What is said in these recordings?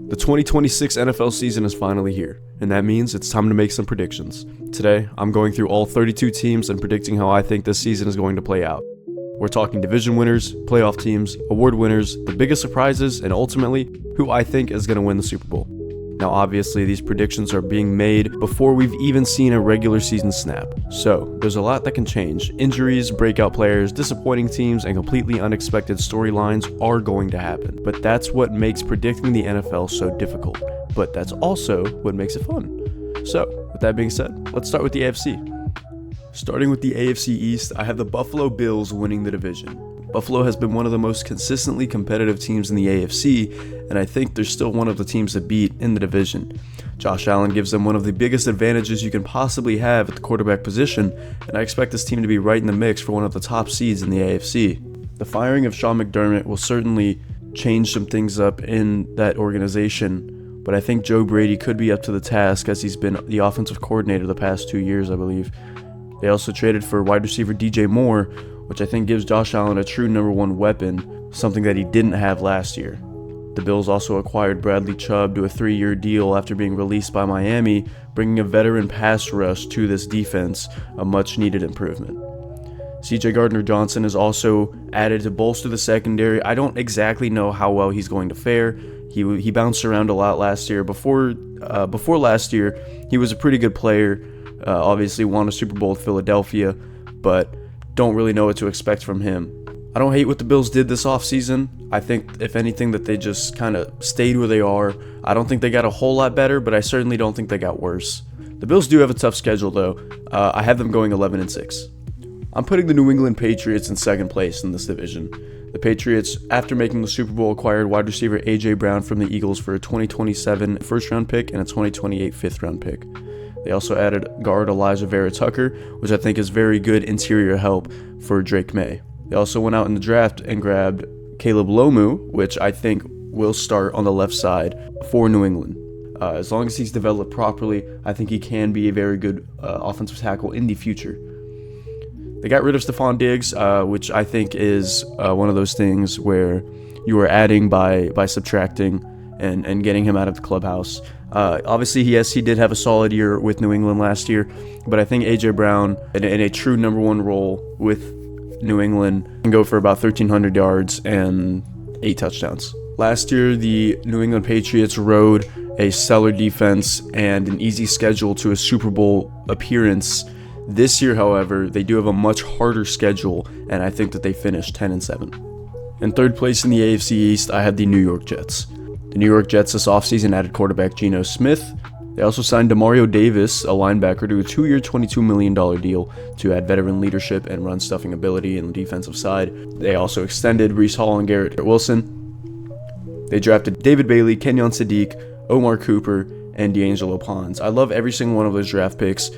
The 2026 NFL season is finally here, and that means it's time to make some predictions. Today, I'm going through all 32 teams and predicting how I think this season is going to play out. We're talking division winners, playoff teams, award winners, the biggest surprises, and ultimately, who I think is going to win the Super Bowl. Now, obviously, these predictions are being made before we've even seen a regular season snap. So, there's a lot that can change. Injuries, breakout players, disappointing teams, and completely unexpected storylines are going to happen. But that's what makes predicting the NFL so difficult. But that's also what makes it fun. So, with that being said, let's start with the AFC. Starting with the AFC East, I have the Buffalo Bills winning the division. Buffalo has been one of the most consistently competitive teams in the AFC, and I think they're still one of the teams to beat in the division. Josh Allen gives them one of the biggest advantages you can possibly have at the quarterback position, and I expect this team to be right in the mix for one of the top seeds in the AFC. The firing of Sean McDermott will certainly change some things up in that organization, but I think Joe Brady could be up to the task as he's been the offensive coordinator the past 2 years, I believe. They also traded for wide receiver DJ Moore, which I think gives Josh Allen a true number one weapon, something that he didn't have last year. The Bills also acquired Bradley Chubb to a 3-year deal after being released by Miami, bringing a veteran pass rush to this defense, a much-needed improvement. CJ Gardner-Johnson is also added to bolster the secondary. I don't exactly know how well he's going to fare. He bounced around a lot last year. Before last year, he was a pretty good player. Obviously won a Super Bowl with Philadelphia, but don't really know what to expect from him. I don't hate what the Bills did this offseason. I think, if anything, that they just kind of stayed where they are. I don't think they got a whole lot better, but I certainly don't think they got worse. The Bills do have a tough schedule, though. I have them going 11-6. I'm putting the New England Patriots in second place in this division. The Patriots, after making the Super Bowl, acquired wide receiver A.J. Brown from the Eagles for a 2027 first-round pick and a 2028 fifth-round pick. They also added guard Elijah Vera Tucker, which I think is very good interior help for Drake May. They also went out in the draft and grabbed Caleb Lomu, which I think will start on the left side for New England. As long as he's developed properly, I think he can be a very good offensive tackle in the future. They got rid of Stephon Diggs, which I think is one of those things where you are adding by subtracting and getting him out of the clubhouse. Obviously, he did have a solid year with New England last year, but I think A.J. Brown, in a true number one role with New England, can go for about 1,300 yards and 8 touchdowns. Last year, the New England Patriots rode a stellar defense and an easy schedule to a Super Bowl appearance. This year, however, they do have a much harder schedule, and I think that they finished 10-7. In third place in the AFC East, I have the New York Jets. The New York Jets this offseason added quarterback Geno Smith. They also signed Demario Davis, a linebacker, to a 2-year, $22 million deal to add veteran leadership and run-stuffing ability in the defensive side. They also extended Breece Hall and Garrett Wilson. They drafted David Bailey, Kenyon Sadiq, Omar Cooper, and D'Angelo Pons. I love every single one of those draft picks.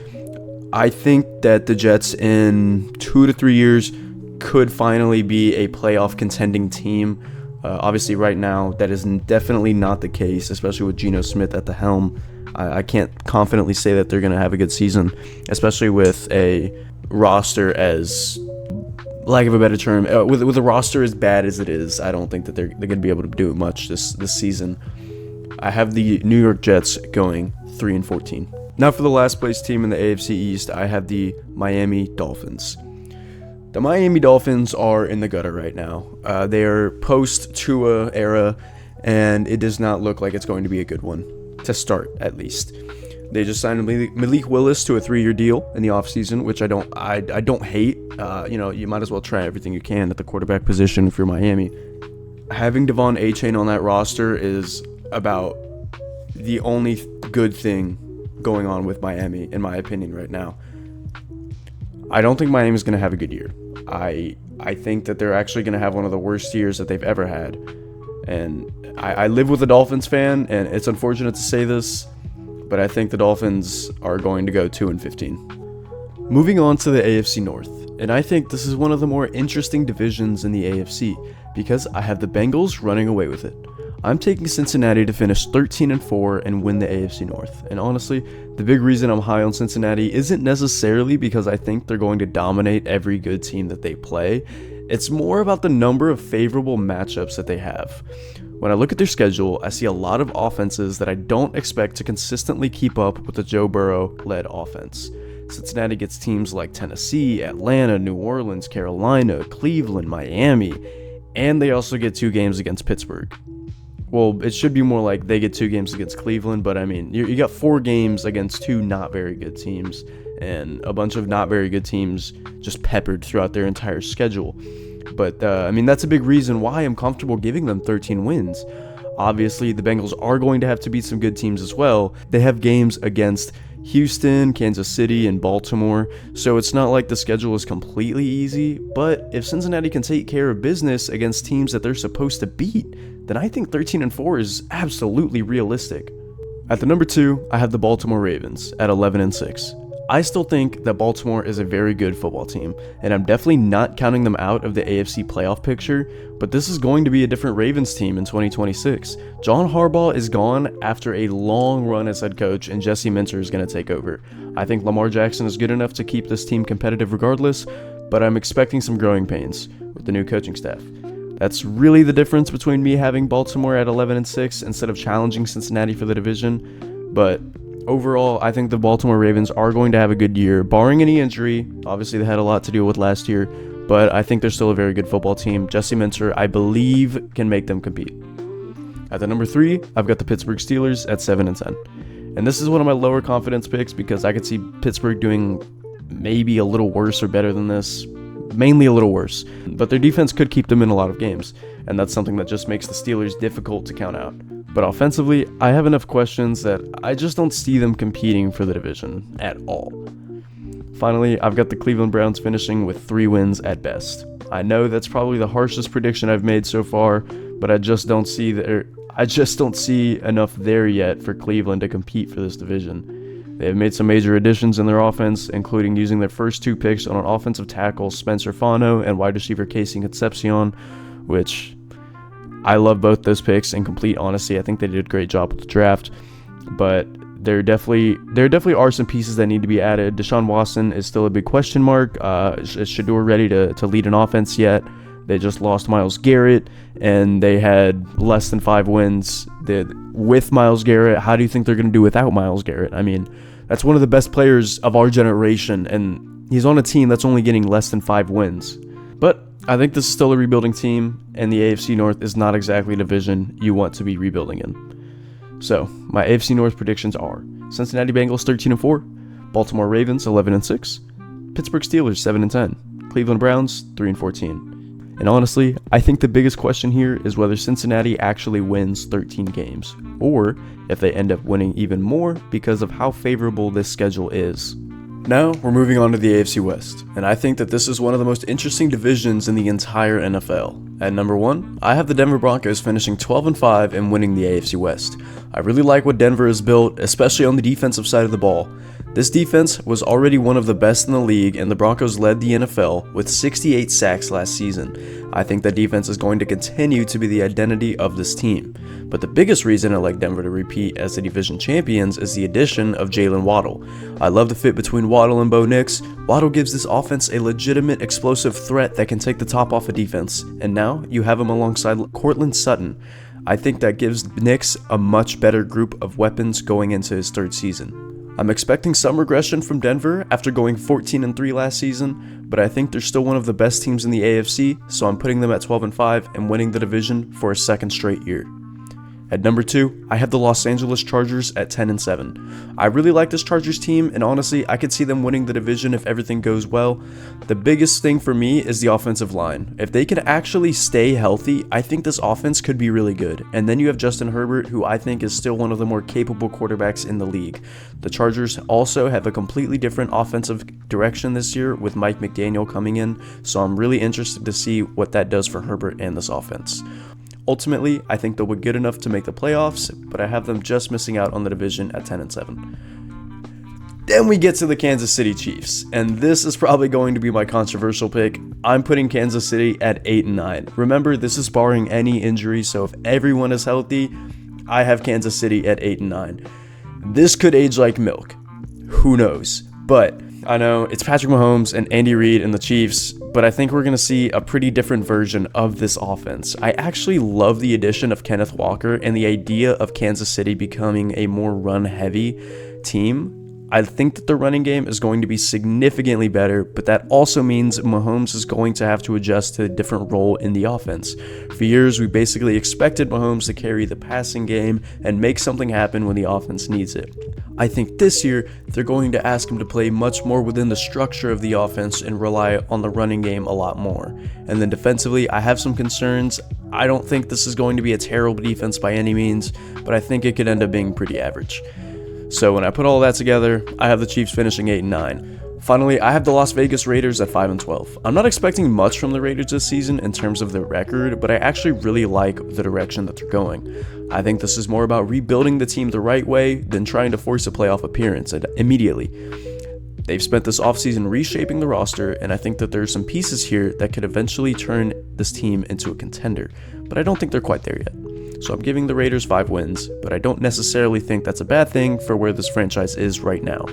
I think that the Jets in 2 to 3 years could finally be a playoff contending team. Obviously, right now, that is definitely not the case, especially with Geno Smith at the helm. I can't confidently say that they're going to have a good season, especially with a roster as, lack of a better term, with a roster as bad as it is. I don't think that they're going to be able to do much this season. I have the New York Jets going 3-14. Now for the last place team in the AFC East, I have the Miami Dolphins. The Miami Dolphins are in the gutter right now. They are post-Tua era, and it does not look like it's going to be a good one, to start at least. They just signed Malik Willis to a 3-year deal in the offseason, which I don't hate. You might as well try everything you can at the quarterback position if you're Miami. Having Devon Achane on that roster is about the only good thing going on with Miami, in my opinion, right now. I don't think Miami's going to have a good year. I think that they're actually going to have one of the worst years that they've ever had. And I live with a Dolphins fan, and it's unfortunate to say this, but I think the Dolphins are going to go 2-15. Moving on to the AFC North, and I think this is one of the more interesting divisions in the AFC because I have the Bengals running away with it. I'm taking Cincinnati to finish 13-4 and win the AFC North. And honestly, the big reason I'm high on Cincinnati isn't necessarily because I think they're going to dominate every good team that they play. It's more about the number of favorable matchups that they have. When I look at their schedule, I see a lot of offenses that I don't expect to consistently keep up with the Joe Burrow-led offense. Cincinnati gets teams like Tennessee, Atlanta, New Orleans, Carolina, Cleveland, Miami, and they also get 2 games against Pittsburgh. Well, it should be more like they get 2 games against Cleveland, but I mean, you got 4 games against 2 not very good teams, and a bunch of not very good teams just peppered throughout their entire schedule. But, I mean, that's a big reason why I'm comfortable giving them 13 wins. Obviously, the Bengals are going to have to beat some good teams as well. They have games against Houston, Kansas City, and Baltimore, so it's not like the schedule is completely easy, but if Cincinnati can take care of business against teams that they're supposed to beat, then I think 13-4 is absolutely realistic. At the number 2, I have the Baltimore Ravens at 11-6. I still think that Baltimore is a very good football team, and I'm definitely not counting them out of the AFC playoff picture, but this is going to be a different Ravens team in 2026. John Harbaugh is gone after a long run as head coach, and Jesse Minter is going to take over. I think Lamar Jackson is good enough to keep this team competitive regardless, but I'm expecting some growing pains with the new coaching staff. That's really the difference between me having Baltimore at 11-6 instead of challenging Cincinnati for the division, but overall, I think the Baltimore Ravens are going to have a good year, barring any injury. Obviously, they had a lot to deal with last year, but I think they're still a very good football team. Jesse Minter, I believe, can make them compete. At the number 3, I've got the Pittsburgh Steelers at 7-10. And this is one of my lower confidence picks because I could see Pittsburgh doing maybe a little worse or better than this. Mainly a little worse, but their defense could keep them in a lot of games, and that's something that just makes the Steelers difficult to count out. But offensively, I have enough questions that I just don't see them competing for the division at all. Finally, I've got the Cleveland Browns finishing with 3 wins at best. I know that's probably the harshest prediction I've made so far, but I just don't see enough there yet for Cleveland to compete for this division. They have made some major additions in their offense, including using their first 2 picks on an offensive tackle, Spencer Fano, and wide receiver Casey Concepcion, which I love both those picks. In complete honesty, I think they did a great job with the draft, but there definitely are some pieces that need to be added. Deshaun Watson is still a big question mark. Is Shedeur ready to lead an offense yet? They just lost Myles Garrett, and they had less than 5 wins with Myles Garrett. How do you think they're going to do without Myles Garrett? I mean, that's one of the best players of our generation, and he's on a team that's only getting less than 5 wins. But I think this is still a rebuilding team, and the AFC North is not exactly a division you want to be rebuilding in. So, my AFC North predictions are Cincinnati Bengals 13-4, Baltimore Ravens 11-6, Pittsburgh Steelers 7-10, Cleveland Browns 3-14. And honestly, I think the biggest question here is whether Cincinnati actually wins 13 games, or if they end up winning even more because of how favorable this schedule is. Now, we're moving on to the AFC West, and I think that this is one of the most interesting divisions in the entire NFL. At number 1, I have the Denver Broncos finishing 12-5 and winning the AFC West. I really like what Denver has built, especially on the defensive side of the ball. This defense was already one of the best in the league, and the Broncos led the NFL with 68 sacks last season. I think that defense is going to continue to be the identity of this team. But the biggest reason I like Denver to repeat as the division champions is the addition of Jalen Waddle. I love the fit between Waddle and Bo Nix. Waddle gives this offense a legitimate explosive threat that can take the top off a defense, and now you have him alongside Courtland Sutton. I think that gives Nix a much better group of weapons going into his 3rd season. I'm expecting some regression from Denver after going 14-3 last season, but I think they're still one of the best teams in the AFC, so I'm putting them at 12-5 and winning the division for a 2nd straight year. At number 2, I have the Los Angeles Chargers at 10-7. I really like this Chargers team, and honestly, I could see them winning the division if everything goes well. The biggest thing for me is the offensive line. If they can actually stay healthy, I think this offense could be really good. And then you have Justin Herbert, who I think is still one of the more capable quarterbacks in the league. The Chargers also have a completely different offensive direction this year with Mike McDaniel coming in, so I'm really interested to see what that does for Herbert and this offense. Ultimately, I think they'll be good enough to make the playoffs, but I have them just missing out on the division at 10-7. Then we get to the Kansas City Chiefs, and this is probably going to be my controversial pick. I'm putting Kansas City at 8-9. Remember, this is barring any injury, so if everyone is healthy, I have Kansas City at 8-9. This could age like milk. Who knows? But I know, it's Patrick Mahomes and Andy Reid and the Chiefs, but I think we're going to see a pretty different version of this offense. I actually love the addition of Kenneth Walker and the idea of Kansas City becoming a more run-heavy team. I think that the running game is going to be significantly better, but that also means Mahomes is going to have to adjust to a different role in the offense. For years, we basically expected Mahomes to carry the passing game and make something happen when the offense needs it. I think this year, they're going to ask him to play much more within the structure of the offense and rely on the running game a lot more. And then defensively, I have some concerns. I don't think this is going to be a terrible defense by any means, but I think it could end up being pretty average. So when I put all that together, I have the Chiefs finishing 8-9. Finally, I have the Las Vegas Raiders at 5-12. I'm not expecting much from the Raiders this season in terms of their record, but I actually really like the direction that they're going. I think this is more about rebuilding the team the right way than trying to force a playoff appearance immediately. They've spent this offseason reshaping the roster, and I think that there are some pieces here that could eventually turn this team into a contender, but I don't think they're quite there yet. So I'm giving the Raiders 5 wins, but I don't necessarily think that's a bad thing for where this franchise is right now.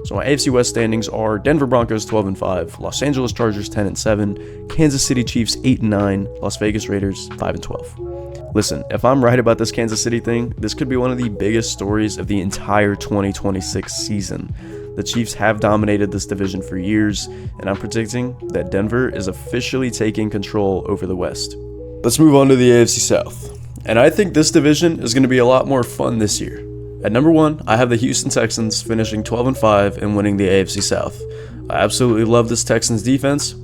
So my AFC West standings are Denver Broncos 12-5, Los Angeles Chargers 10-7, Kansas City Chiefs 8-9, Las Vegas Raiders 5-12. Listen, if I'm right about this Kansas City thing, this could be one of the biggest stories of the entire 2026 season. The Chiefs have dominated this division for years, and I'm predicting that Denver is officially taking control over the West. Let's move on to the AFC South. And I think this division is going to be a lot more fun this year. At number 1, I have the Houston Texans finishing 12-5 and winning the AFC South. I absolutely love this Texans defense,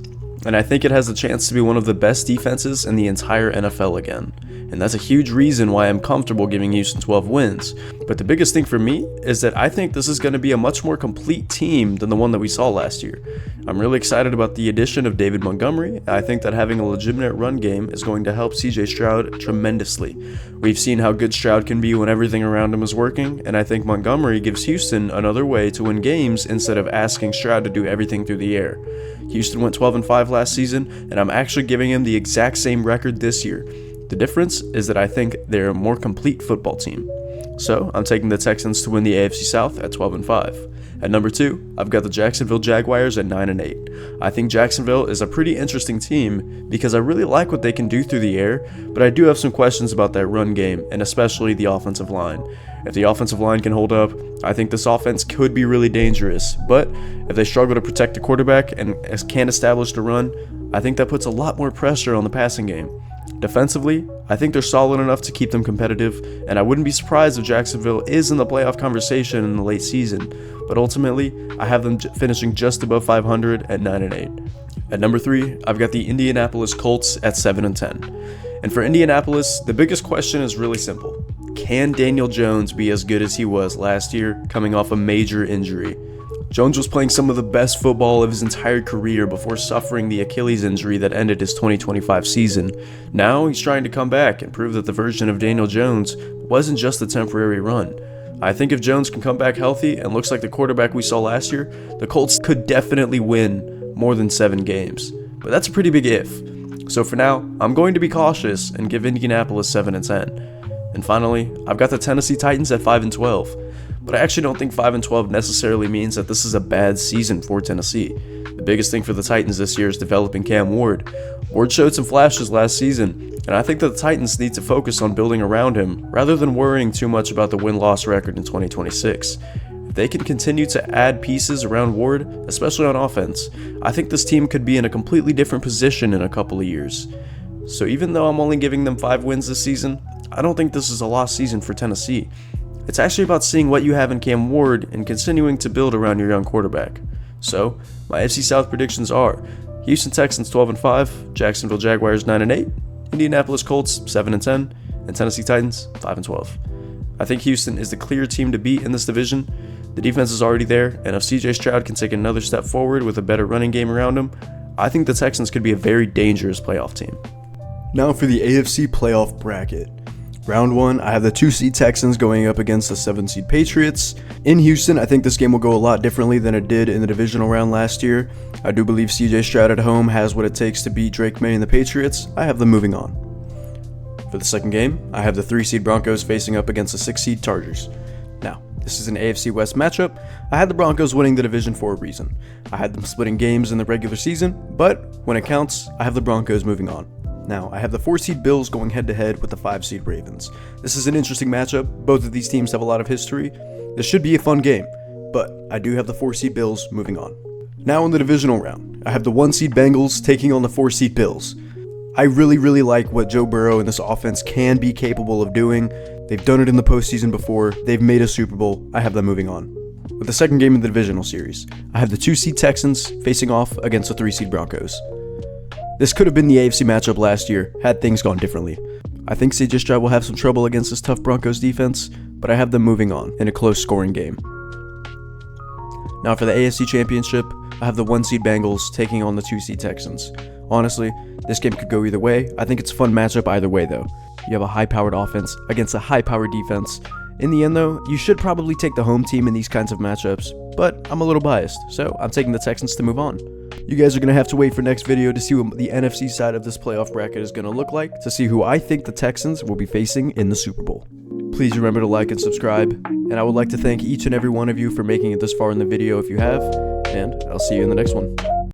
and I think it has a chance to be one of the best defenses in the entire NFL again. And that's a huge reason why I'm comfortable giving Houston 12 wins. But the biggest thing for me is that I think this is going to be a much more complete team than the one that we saw last year. I'm really excited about the addition of David Montgomery. I think that having a legitimate run game is going to help CJ Stroud tremendously. We've seen how good Stroud can be when everything around him is working, and I think Montgomery gives Houston another way to win games instead of asking Stroud to do everything through the air. Houston went 12-5 last season, and I'm actually giving him the exact same record this year. The difference is that I think they're a more complete football team. So I'm taking the Texans to win the AFC South at 12-5. At number 2, I've got the Jacksonville Jaguars at 9-8. I think Jacksonville is a pretty interesting team because I really like what they can do through the air, but I do have some questions about that run game and especially the offensive line. If the offensive line can hold up, I think this offense could be really dangerous, but if they struggle to protect the quarterback and can't establish the run, I think that puts a lot more pressure on the passing game. Defensively, I think they're solid enough to keep them competitive, and I wouldn't be surprised if Jacksonville is in the playoff conversation in the late season, but ultimately, I have them finishing just above 500 at 9-8. At number 3, I've got the Indianapolis Colts at 7-10. And for Indianapolis, the biggest question is really simple. Can Daniel Jones be as good as he was last year, coming off a major injury? Jones was playing some of the best football of his entire career before suffering the Achilles injury that ended his 2025 season. Now he's trying to come back and prove that the version of Daniel Jones wasn't just a temporary run. I think if Jones can come back healthy and looks like the quarterback we saw last year, the Colts could definitely win more than 7 games. But that's a pretty big if. So for now, I'm going to be cautious and give Indianapolis 7-10. And finally, I've got the Tennessee Titans at 5-12. But I actually don't think 5-12 necessarily means that this is a bad season for Tennessee. The biggest thing for the Titans this year is developing Cam Ward. Ward showed some flashes last season, and I think that the Titans need to focus on building around him rather than worrying too much about the win-loss record in 2026. If they can continue to add pieces around Ward, especially on offense, I think this team could be in a completely different position in a couple of years. So even though I'm only giving them 5 wins this season, I don't think this is a lost season for Tennessee. It's actually about seeing what you have in Cam Ward and continuing to build around your young quarterback. So, my AFC South predictions are Houston Texans 12-5, Jacksonville Jaguars 9-8, Indianapolis Colts 7-10, and Tennessee Titans 5-12. I think Houston is the clear team to beat in this division. The defense is already there, and if CJ Stroud can take another step forward with a better running game around him, I think the Texans could be a very dangerous playoff team. Now for the AFC playoff bracket. Round 1, I have the 2-seed Texans going up against the 7-seed Patriots. In Houston, I think this game will go a lot differently than it did in the divisional round last year. I do believe CJ Stroud at home has what it takes to beat Drake May and the Patriots. I have them moving on. For the second game, I have the 3-seed Broncos facing up against the 6-seed Chargers. Now, This is an AFC West matchup. I had the Broncos winning the division for a reason. I had them splitting games in the regular season, but when it counts, I have the Broncos moving on. Now, I have the 4-seed Bills going head-to-head with the 5-seed Ravens. This is an interesting matchup. Both of these teams have a lot of history. This should be a fun game, but I do have the 4-seed Bills moving on. Now in the divisional round, I have the 1-seed Bengals taking on the 4-seed Bills. I really like what Joe Burrow and this offense can be capable of doing. They've done it in the postseason before. They've made a Super Bowl. I have them moving on. With the second game in the divisional series, I have the 2-seed Texans facing off against the 3-seed Broncos. This could have been the AFC matchup last year had things gone differently. I think CJ Stroud will have some trouble against this tough Broncos defense, but I have them moving on in a close scoring game. Now for the AFC Championship, I have the 1-seed Bengals taking on the 2-seed Texans. Honestly, this game could go either way. I think it's a fun matchup either way though. You have a high-powered offense against a high-powered defense. In the end though, you should probably take the home team in these kinds of matchups, but I'm a little biased, so I'm taking the Texans to move on. You guys are going to have to wait for next video to see what the NFC side of this playoff bracket is going to look like, to see who I think the Texans will be facing in the Super Bowl. Please remember to like and subscribe, and I would like to thank each and every one of you for making it this far in the video if you have, and I'll see you in the next one.